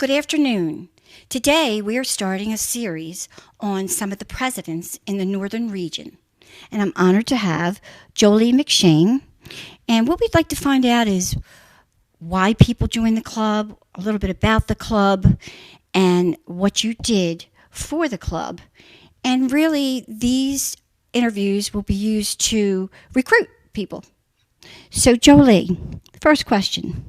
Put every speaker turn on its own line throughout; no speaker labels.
Good afternoon. Today we are starting a series on some of the presidents in the northern region. And I'm honored to have Jolie McShane. And what we'd like to find out is why people join the club, a little bit about the club, and what you did for the club. And really, these interviews will be used to recruit people. So, Jolie, first question.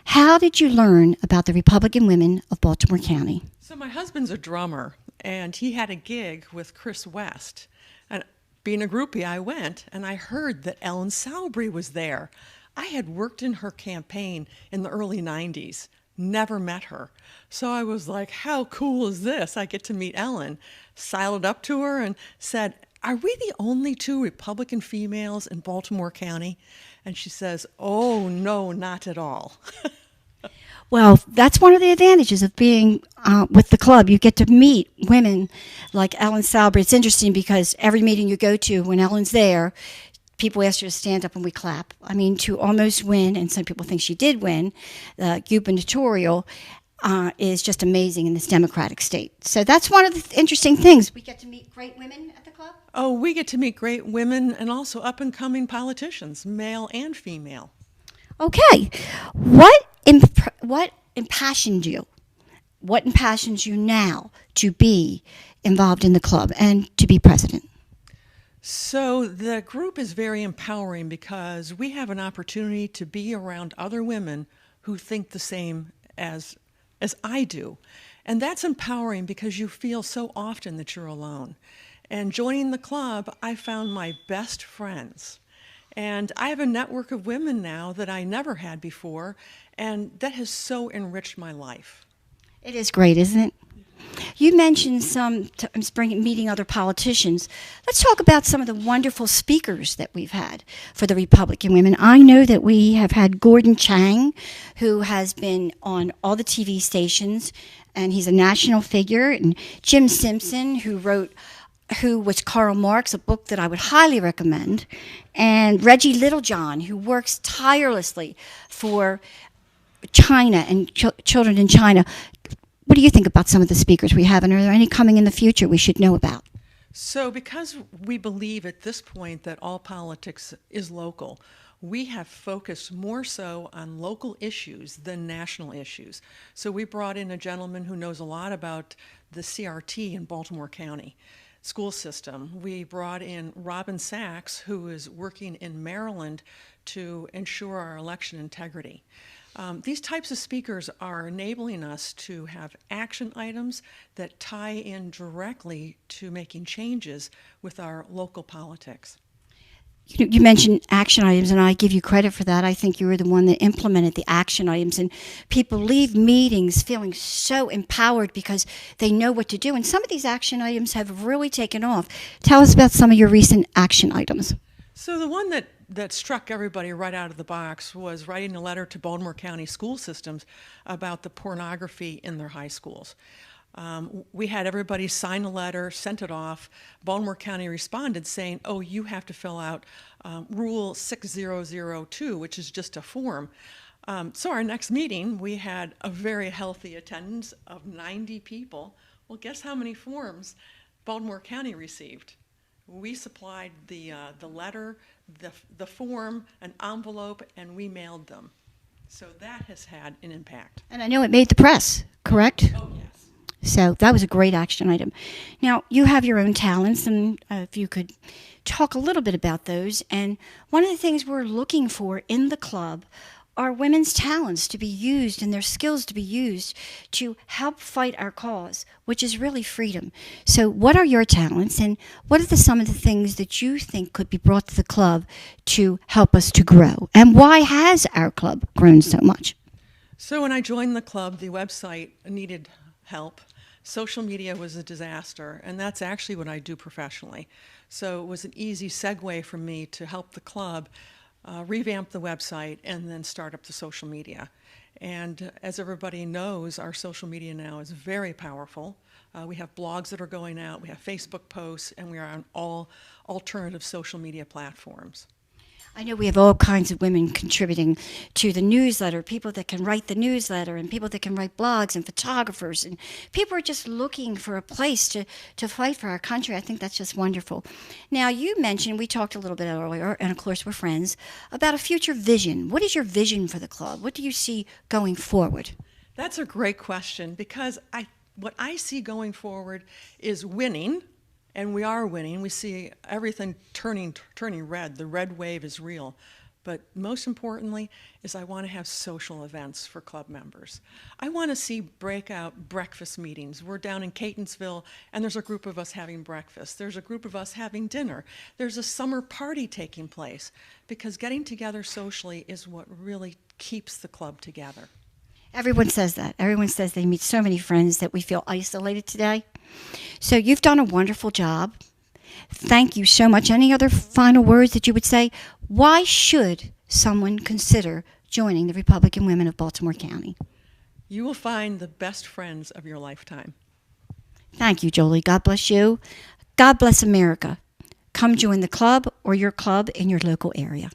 How did you learn about the Republican women of Baltimore County?
So my husband's a drummer, and he had a gig with Chris West. And being a groupie, I went, and I heard that Ellen Soubry was there. I had worked in her campaign in the early 90s, never met her. So I was like, how cool is this? I get to meet Ellen. Sidled up to her and said, are we the only two Republican females in Baltimore County? And she says, oh, no, not at all.
Well, that's one of the advantages of being with the club. You get to meet women like Ellen Soubry. It's interesting because every meeting you go to, when Ellen's there, people ask her to stand up and we clap. I mean, to almost win, and some people think she did win, the gubernatorial is just amazing in this Democratic state. So that's one of the interesting things. We get to meet great women at the club?
Oh, we get to meet great women and also up-and-coming politicians, male and female.
Okay. What impassioned you? What impassions you now to be involved in the club and to be president?
So the group is very empowering because we have an opportunity to be around other women who think the same as I do. And that's empowering because you feel so often that you're alone. And joining the club, I found my best friends. And I have a network of women now that I never had before, and that has so enriched my life.
It is great, isn't it? You mentioned meeting other politicians. Let's talk about some of the wonderful speakers that we've had for the Republican women. I know that we have had Gordon Chang, who has been on all the TV stations, and he's a national figure, and Jim Simpson, who was Karl Marx, a book that I would highly recommend, and Reggie Littlejohn, who works tirelessly for China and children in China. What do you think about some of the speakers we have, and are there any coming in the future we should know about?
So because we believe at this point that all politics is local, we have focused more so on local issues than national issues. So we brought in a gentleman who knows a lot about the CRT in Baltimore County school system. We brought in Robin Sachs, who is working in Maryland to ensure our election integrity. These types of speakers are enabling us to have action items that tie in directly to making changes with our local politics.
You mentioned action items, and I give you credit for that. I think you were the one that implemented the action items, and people leave meetings feeling so empowered because they know what to do. And some of these action items have really taken off. Tell us about some of your recent action items.
So the one that struck everybody right out of the box was writing a letter to Baltimore County school systems about the pornography in their high schools. We had everybody sign a letter, sent it off. Baltimore County responded saying, oh, you have to fill out Rule 6002, which is just a form. So our next meeting, we had a very healthy attendance of 90 people. Well, guess how many forms Baltimore County received? We supplied the letter, the form, an envelope, and we mailed them. So that has had an impact.
And I know it made the press, correct?
Oh, yes.
So that was a great action item. Now, you have your own talents, and if you could talk a little bit about those. And one of the things we're looking for in the club are women's talents to be used and their skills to be used to help fight our cause, which is really freedom. So what are your talents, and what are some of the things that you think could be brought to the club to help us to grow? And why has our club grown so much?
So when I joined the club, the website needed help. Social media was a disaster, and that's actually what I do professionally. So it was an easy segue for me to help the club revamp the website and then start up the social media. And as everybody knows, our social media now is very powerful. We have blogs that are going out, we have Facebook posts, and we are on all alternative social media platforms.
I know we have all kinds of women contributing to the newsletter, people that can write the newsletter and people that can write blogs and photographers. And people are just looking for a place to fight for our country. I think that's just wonderful. Now, you mentioned, we talked a little bit earlier, and of course we're friends, about a future vision. What is your vision for the club? What do you see going forward?
That's a great question, because what I see going forward is winning. And we are winning. We see everything turning red. The red wave is real. But most importantly is I want to have social events for club members. I want to see breakout breakfast meetings. We're down in Catonsville, and there's a group of us having breakfast. There's a group of us having dinner. There's a summer party taking place, because getting together socially is what really keeps the club together.
Everyone says that. Everyone says they meet so many friends that we feel isolated today. So you've done a wonderful job. Thank you so much. Any other final words that you would say? Why should someone consider joining the Republican Women of Baltimore County?
You will find the best friends of your lifetime.
Thank you, Jolie. God bless you. God bless America. Come join the club or your club in your local area.